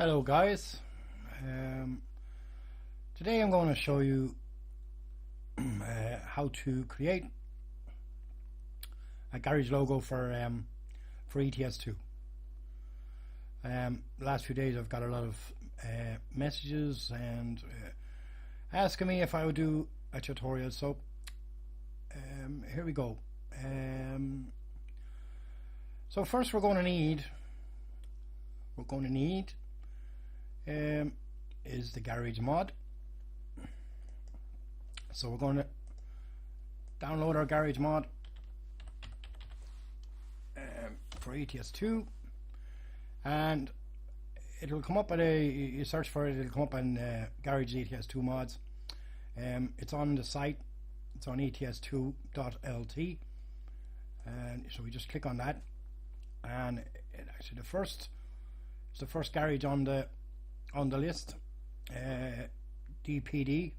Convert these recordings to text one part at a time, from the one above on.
Hello guys, today I'm going to show you how to create a garage logo for ETS2. Last few days I've got a lot of messages and asking me if I would do a tutorial, so here we go. So first we're going to need is the garage mod. So we're going to download our garage mod for ETS2, and it'll come up at you search for it, it'll come up on garage ETS2 mods. It's on the site, it's on ets2.lt, and so we just click on that, and it actually it's the first garage on the list. DPD,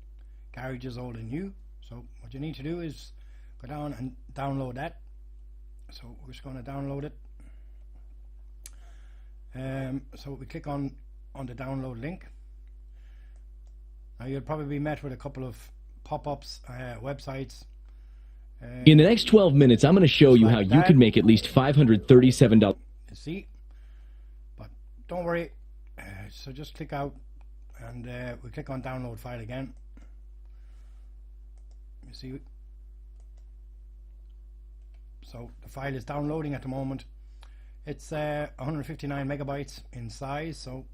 garage is old and new. So what you need to do is go down and download that. So we're just going to download it. So we click on the download link. Now you'll probably be met with a couple of pop-ups, websites. In the next 12 minutes, I'm going to show you how you could make at least $537. You see, but don't worry. So just click out, and we click on download file again. You see, so the file is downloading at the moment. It's 159 megabytes in size, so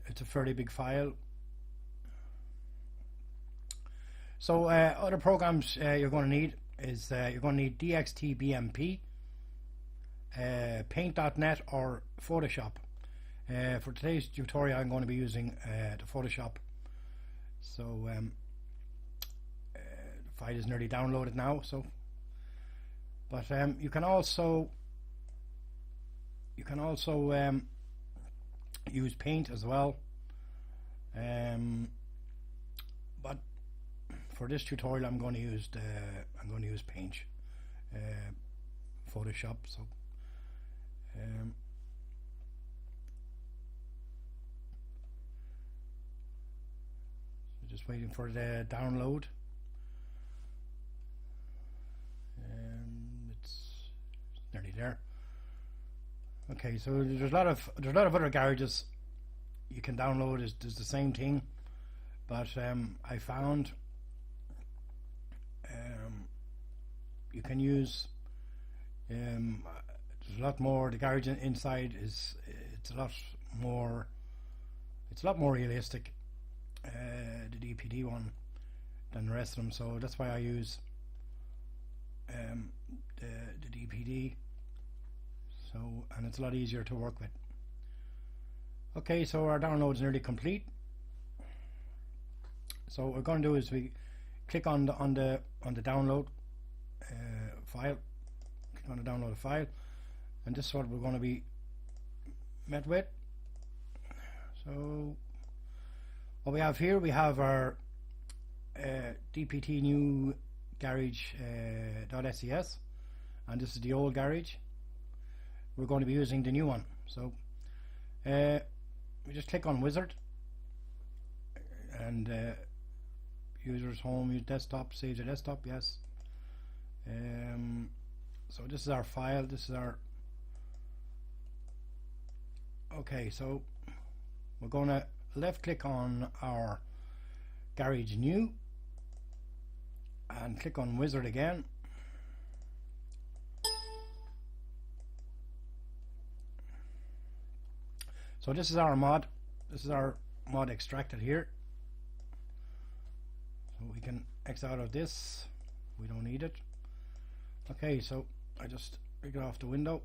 it's a fairly big file. So other programs you're going to need is you're going to need DXT-BMP, Paint.net or Photoshop. For today's tutorial I'm going to be using the Photoshop. So the file is nearly downloaded now, so but you can also use Paint as well, but for this tutorial I'm going to use Paint, Photoshop. So just waiting for the download. It's nearly there. Okay, so there's a lot of other garages you can download. There's the same thing, but I found you can use there's a lot more. The garage inside it's a lot more realistic, the DPD one, than the rest of them. So that's why I use the DPD. So, and it's a lot easier to work with. Okay, so our download is nearly complete. So what we're going to do is we click on the download file. Click on the download file, and this is what we're going to be met with. So what we have here, we have our DPT new garage .ses, and this is the old garage. We're going to be using the new one. So we just click on wizard, and users home, use desktop, save the desktop, yes. So this is our file, this is our okay. So we're going to left click on our garage new and click on wizard again. So this is our mod. This is our mod extracted here. So we can X out of this. We don't need it. Okay, so I just take it off the window.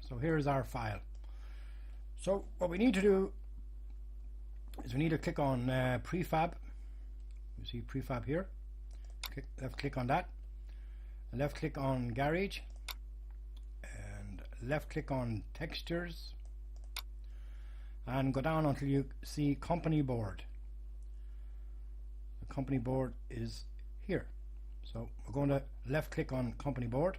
So here's our file. So what we need to do is we need to click on prefab. You see prefab here. Left click on that. Left click on garage. And left click on textures. And go down until you see company board. The company board is here. So we're going to left click on company board,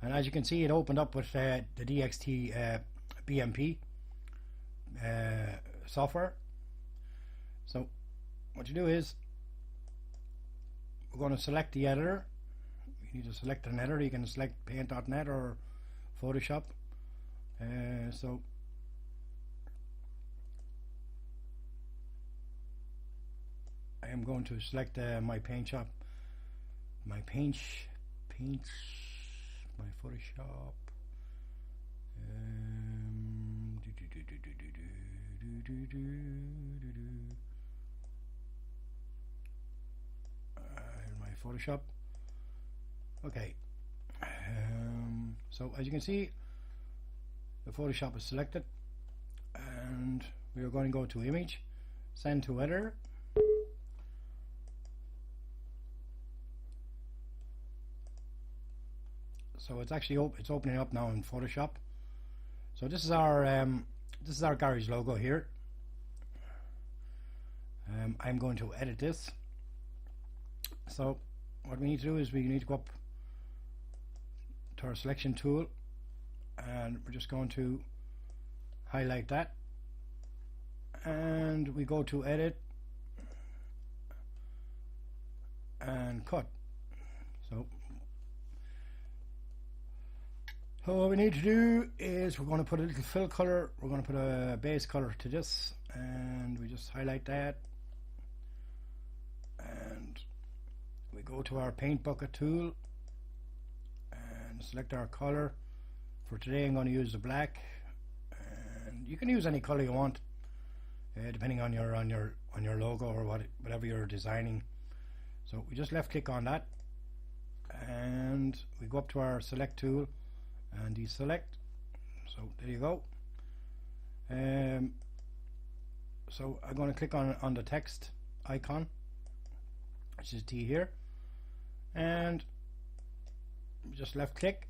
And as you can see, it opened up with the DXT BMP software. So what you do is, we're going to select the editor. You need to select an editor. You can select paint.net or Photoshop. So I am going to select my paint shop, my Photoshop. My Photoshop. Okay. So as you can see, the Photoshop is selected, and we are going to go to Image, Send to Editor. So it's actually it's opening up now in Photoshop. So this is our garage logo here. I'm going to edit this. So what we need to do is we need to go up to our selection tool, and we're just going to highlight that, and we go to edit and cut. So what we need to do is we're going to put a little fill color. We're going to put a base color to this, and we just highlight that, and we go to our paint bucket tool and select our color. For today I'm going to use the black, and you can use any color you want, depending on your logo or whatever you're designing. So we just left click on that, and we go up to our select tool and deselect. So there you go. So I'm going to click on the text icon, which is T here, and just left click,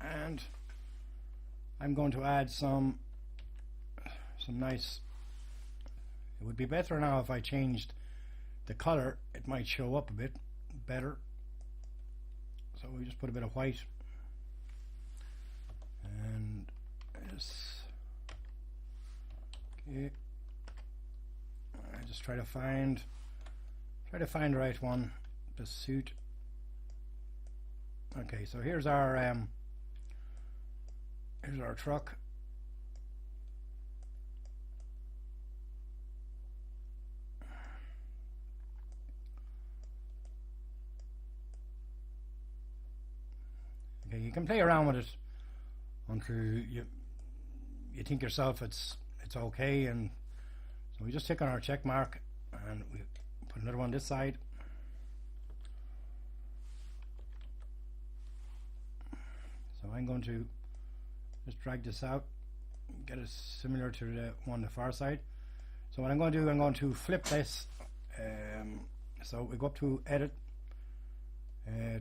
and I'm going to add some nice. It would be better now if I changed the color. It might show up a bit better. So we just put a bit of white, and this. Okay. I just try to find the right one to suit. Okay, so here's our truck. Okay, you can play around with it until you think yourself it's okay, and so we just click on our check mark and we put another one this side. So I'm going to just drag this out, get it similar to the one on the far side. So what I'm going to do, I'm going to flip this. So we go up to edit,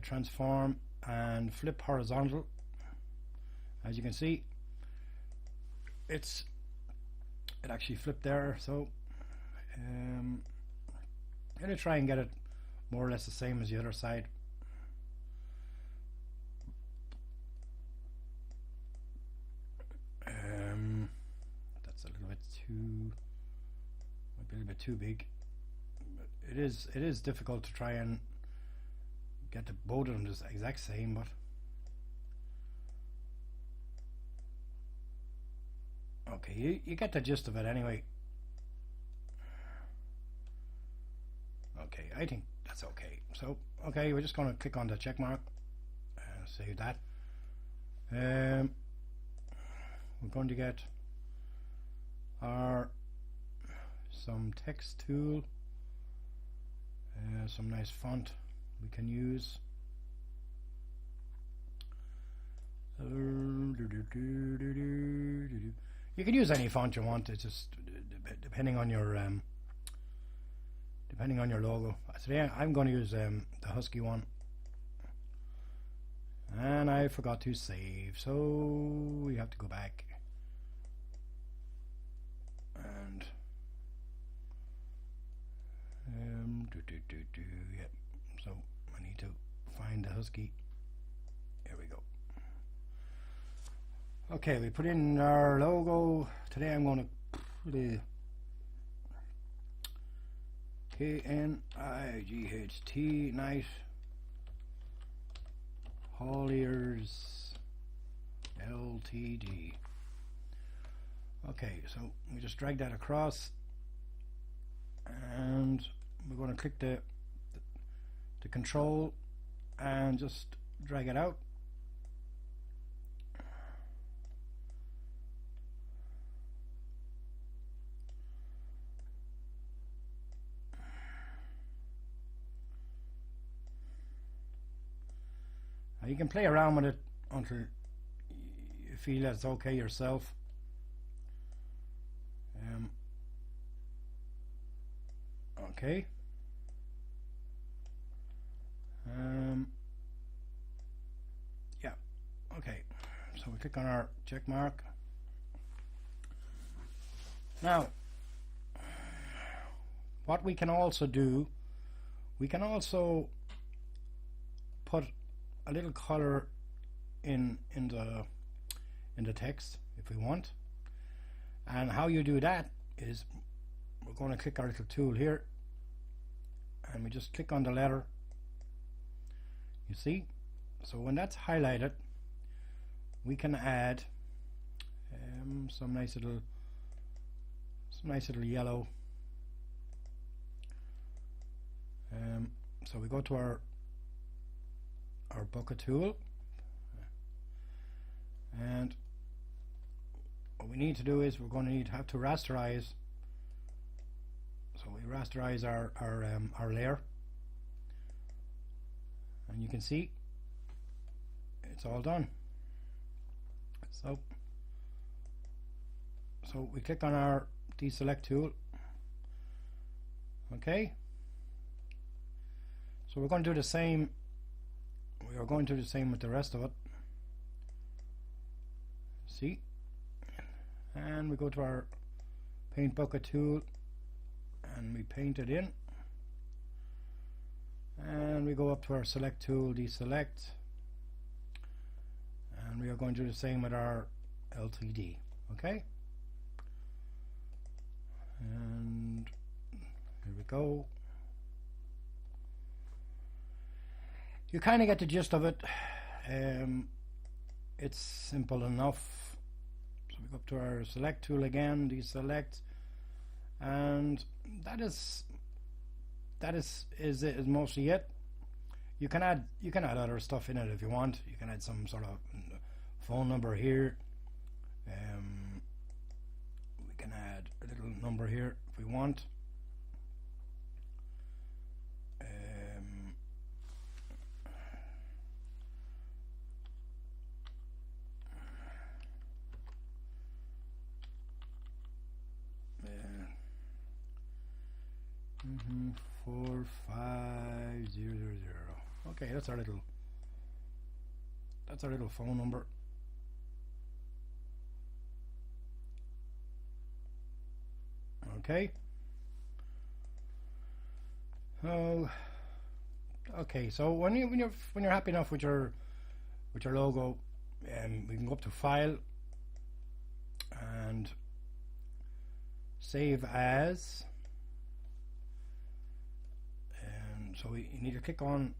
transform, and flip horizontal. As you can see, it actually flipped there. So I'm going to try and get it more or less the same as the other side. That's a little bit too, might be a little bit too big. But it is difficult to try and get the both of them the exact same, but okay, you get the gist of it anyway. Okay, I think that's okay. So okay, we're just going to click on the check mark and save that. We're going to get some text tool, some nice font we can use. You can use any font you want. It's just depending on your logo. Today I'm going to use the Husky one, and I forgot to save, so we have to go back and yeah. So I need to find the Husky. Here we go. Okay, we put in our logo. Today I'm going to put a KNIGHT, Night Hauliers Ltd. Okay, so we just drag that across, and we're going to click the control and just drag it out. Now you can play around with it until you feel it's okay yourself. Okay. Yeah. Okay. So we click on our check mark. Now, what we can also do, we can also put a little color in the text if we want. And how you do that is we're going to click our little tool here, and we just click on the letter. You see, so when that's highlighted, we can add some nice little yellow. So we go to our bucket tool, and what we need to do is we're going to have to rasterize. So we rasterize our layer, and you can see it's all done. So we click on our deselect tool. Okay, so we're going to do the same. We are going to do the same with the rest of it. See, and we go to our paint bucket tool, and we paint it in, and we go up to our select tool, deselect, and we are going to do the same with our LTD. Okay, and here we go. You kind of get the gist of it. It's simple enough. So we go up to our select tool again, deselect, and that is mostly it. You can add other stuff in it if you want. You can add some sort of phone number here. We can add a little number here if we want. Mm-hmm. 45000. Okay, that's our little phone number. Okay. Oh, okay. So when you're happy enough with your logo, we can go up to File and Save As. So you need to click on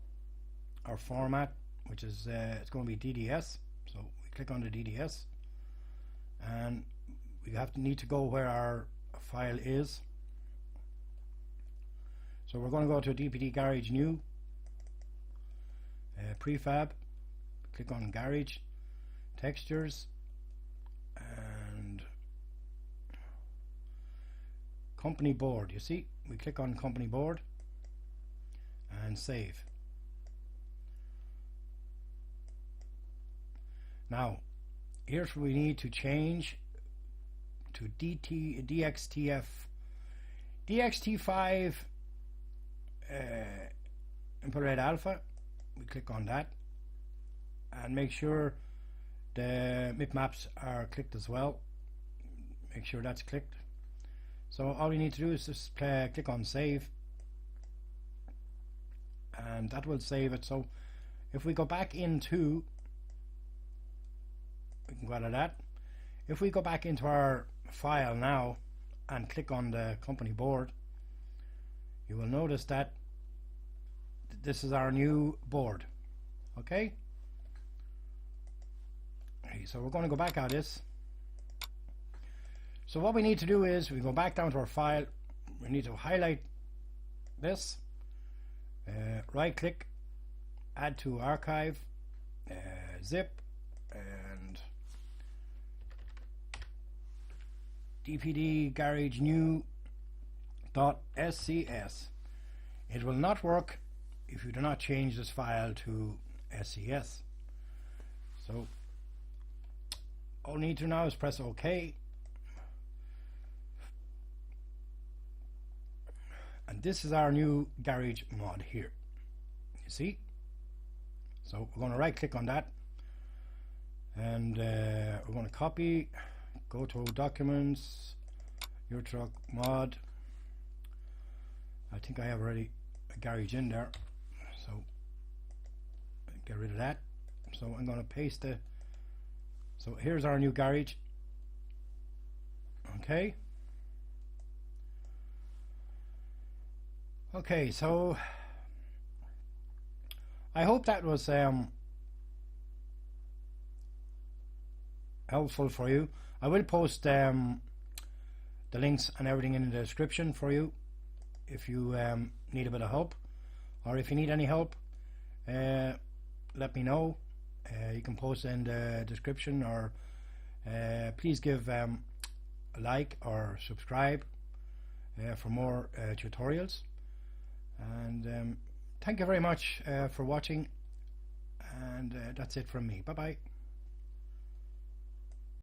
our format, which is it's going to be DDS. So we click on the DDS, and we need to go where our file is. So we're going to go to DPD Garage New, Prefab, click on Garage, Textures, and Company Board. You see, we click on Company Board and save. Now here's where we need to change to DXT5 infrared alpha. We click on that and make sure the MIP maps are clicked as well. Make sure that's clicked. So all we need to do is just click on save, and that will save it. So if we go back into we can go out of that. If we go back into our file now and click on the company board, you will notice that this is our new board. Okay, so we're going to go back out of this. So what we need to do is we go back down to our file. We need to highlight this, right click, add to archive, zip, and dpd garage new .scs. It will not work if you do not change this file to SCS. So all you need to now is press OK, and this is our new garage mod here, you see. So we're going to right click on that, and we're going to copy, go to documents, eurotruck mod. I think I have already a garage in there, so get rid of that. So I'm going to paste the, so here's our new garage. Okay, so I hope that was helpful for you. I will post the links and everything in the description for you if you need a bit of help, or if you need any help, let me know. You can post in the description, or please give a like or subscribe for more tutorials. And thank you very much for watching, and that's it from me. Bye bye.